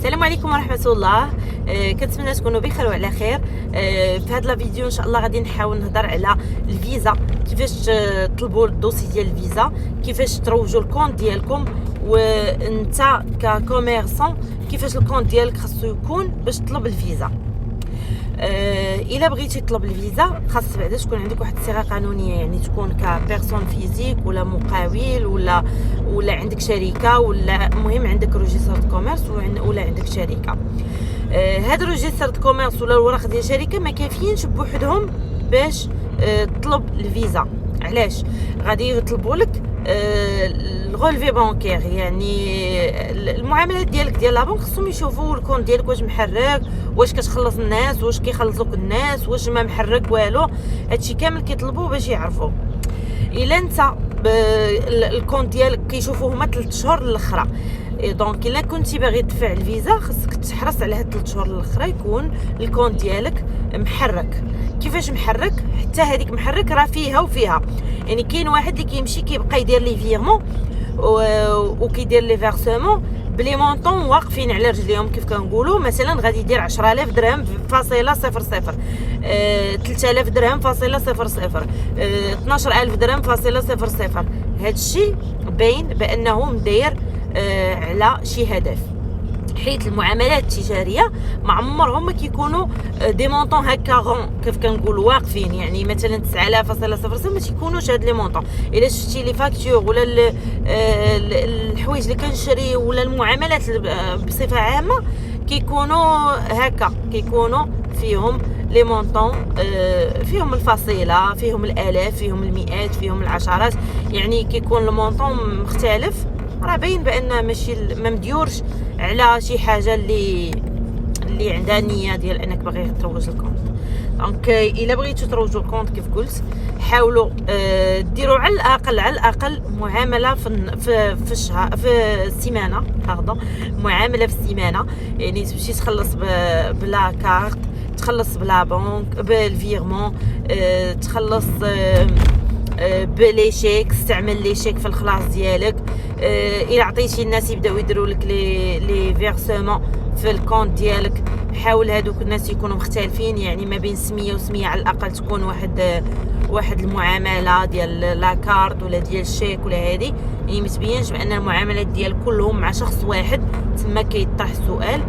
السلام عليكم ورحمه الله. كنتمنى تكونوا بخير وعلى خير. في هذا الفيديو ان شاء الله غادي نحاول نهضر على الفيزا، كيفاش تطلبوا الدوسي ديال الفيزا، كيفاش تروجوا الكونت ديالكم، وانت ككوميرسون كيفاش الكونت ديالك خاصو يكون باش تطلب الفيزا. الا بغيتي تطلب الفيزا خاص بعدا تكون عندك واحد الصيغه قانونيه، يعني تكون كبيرسون فيزيك ولا مقاول ولا عندك شركه، ولا المهم عندك روجيستر د كوميرس ولا عندك شركه. هاد روجيستر د كوميرس ولا الوراق ديال الشركه ما كافيينش بوحدهم باش تطلب الفيزا. علاش؟ غادي يطلبوا لك الغولفي بانكير، يعني المعاملات ديالك ديال لا بنك خصهم يشوفوا الكونت ديالك واش محرك، واش كتخلص الناس، واش كيخلصوك الناس، واش ما محرك والو. هادشي كامل كيطلبوا باش يعرفوا. الا انت الكونت ديالك كيشوفوه هما 3 شهور الاخرى، دونك الا كنتي باغي تدفع الفيزا خاصك تحرص على هاد 3 شهور الاخرى يكون الكونت ديالك محرك. كيفاش محرك؟ حتى هذيك محرك راه فيها وفيها، يعني كاين واحد اللي كيمشي كيبقى يدير لي فيرمون وكيدير لي فيرسمون بلي مونطون واقفين على رجليهم، كيف كنقولوا مثلا غادي يدير 10000 درهم فاصله 00 3000 درهم فاصله 00 12000 درهم فاصله 00. هادشي باين بانه مداير على شي هدف، حيت المعاملات التجاريه ما عمرهم ما كيكونوا دي مونطون هكا غون كيف كنقولوا واقفين، يعني مثلا 9000.00 ما تيكونوش هاد لي مونطون. الا شفتي لي فاكتور ولا الحوايج اللي كنشري ولا المعاملات بصفه عامه كيكونوا هكا، كيكونوا فيهم لي مونطون، فيهم الفصيله، فيهم الالاف، فيهم المئات، فيهم العشرات، يعني كيكون المونطون مختلف. راه باين بان ماشي ما مديورش على شي حاجه اللي عندها نيه ديال انك باغي تروج الكونت. دونك الا بغيتو تروجوا الكونت كيف قلت حاولوا ديروا على الاقل معامله في الشهر، في السيمانه، معامله في السيمانه، يعني تمشي تخلص بلا كارت، تخلص بلا بنك بالفيرمون، تخلص بلي شيك، استعمل لي شيك في الخلاص ديالك. الى عطيتي الناس يبداو يديروا لك لي فيرسمون في الكونت ديالك، حاول هادوك الناس يكونوا مختلفين، يعني ما بين سميه وسميه على الاقل تكون واحد المعامله ديال لا كارت ولا ديال الشيك ولا هذه، يعني ما تبينش بان المعاملات ديال كلهم مع شخص واحد، تما كيطرح السؤال.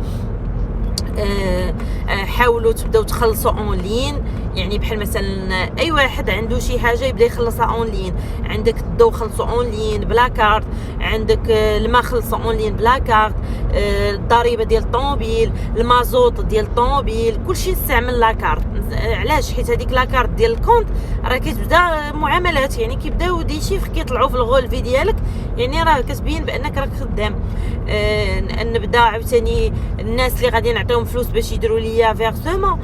حاولوا تبداو تخلصوا اون لين، يعني بحال مثلا اي واحد عنده شي حاجه يبدا يخلصها اون لين، عندك الضو خلصوا اون لين بلا كارت، عندك الماء خلصوا اون لين بلا كارت، الضريبه ديال الطوموبيل، المازوط ديال الطوموبيل، كلشي استعمل لا كارت. علاش؟ حيت هذيك لا كارت ديال الكونت راه كتبدا معاملات، يعني كيبداو دي شيفر كيطلعوا في الغولفي ديالك، يعني راه كتبين بانك راك خدام. نبدا عاوتاني الناس اللي غادي نعطيهم فلوس باش يديروا ليا فيرسمون،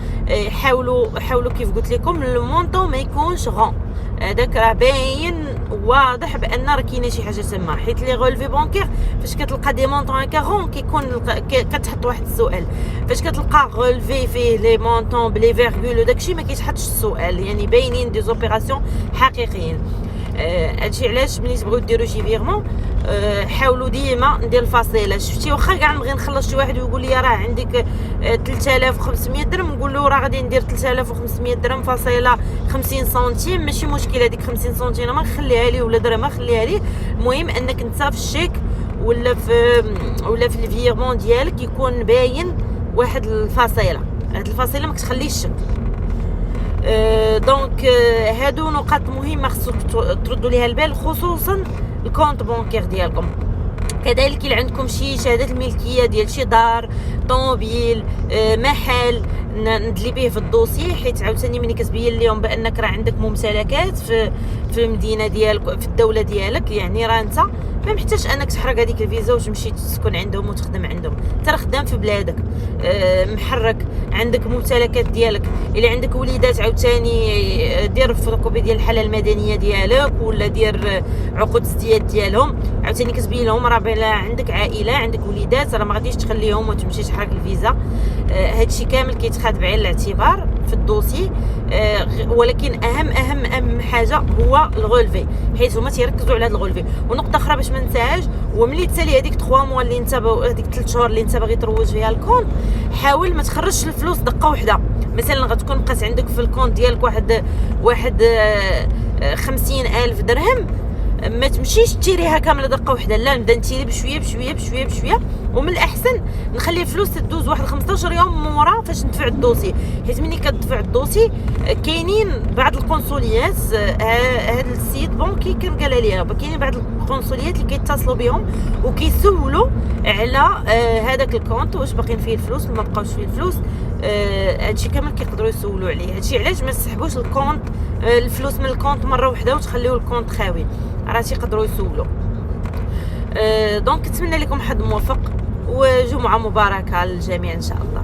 حاولوا كيف قلت لكم المونطون ما يكونش غون، هذاك راه باين واضح بان راه كاينه شي حاجه تما. حيت لي غولفي بانكير فاش كتلقى دي مونطون هكا غون كيكون كتحط واحد السؤال، فاش كتلقى غولفي فيه لي مونطون بلي فيرغول وداكشي ما كيتحطش السؤال، يعني باينين دي زوبيراسيون حقيقيين. هادشي علاش ملي تبغيو ديروا شي فيرمون حاولوا ديما ندير الفصيله. شفتي واخا كاع نبغي نخلص شي واحد ويقول لي راه عندك 3500 درهم، نقول له راه غادي ندير 3500 درهم فاصله 50 سنتيم، ماشي مشكل هذيك 50 سنتيم ما نخليها ليه ولا درهم ما نخليها ليه، المهم انك انت في الشيك ولا في الفيرمون ديالك يكون باين واحد الفصيله، هاد الفصيله ما كتخليش شك. دونك هادو نقاط مهمه خصو تردوا ليها البال، خصوصا الكونت بانكير ديالكم. كذلك اللي عندكم شي شهاده الملكيه ديال شي دار، طوموبيل، محل، ندلي به في الدوسي، حيت عاوتاني ملي كتبين لهم بانك راه عندك ممتلكات في المدينه ديالك في الدوله ديالك، يعني راه انت ما محتاجش انك تحرق هذيك الفيزا وتمشي تسكن عندهم وتخدم عندهم، انت راه خدام في بلادك، محرك، عندك ممتلكات ديالك. الا عندك وليدات عاوتاني دير فوتوكوبي ديال الحاله المدنيه ديالك ولا دير عقود ازدياد ديالهم، عاوتاني كتبين لهم راه بلا عندك عائله، عندك وليدات، راه ما غاديش تخليهم وتمشي تحرق الفيزا. هادشي كامل كيتخاد بعين الاعتبار في الدوسي. ولكن اهم حاجه هو الغولفي، حيت هما تيركزوا على هذا الغولفي. ونقطه اخرى باش ما ننساهاش، وملي تسالي هذيك 3 موا اللي انت هذيك 3 شهور اللي انت باغي تروج فيها الكونت، حاول ما تخرجش الفلوس دقه واحده. مثلا غتكون بقات عندك في الكونت ديالك واحد 50,000 درهم، ما تمشيش تشريها كامله دقه واحده، لا نبدا نتيري بشويه بشويه بشويه بشويه. ومن الاحسن نخلي الفلوس تدوز واحد 15 يوم من ورا فاش ندفع الدوسي، حيت ملي كتدفع الدوسي كاينين بعض القنصليات، هذا السيد بونكي كان قال لي كاينين بعض القنصليات اللي كيتصلوا بهم وكيسولوا على هذاك الكونت واش باقيين فيه الفلوس ولا ما بقاوش فيه الفلوس. هادشي كامل كيقدروا يسولوا عليه. هادشي علاش ما تسحبوش الكونت الفلوس من الكونت مره واحده وتخليو الكونت خاوي، راه تيقدروا يسولوا. دونك نتمنى لكم حظ موفق وجمعه مباركه للجميع ان شاء الله.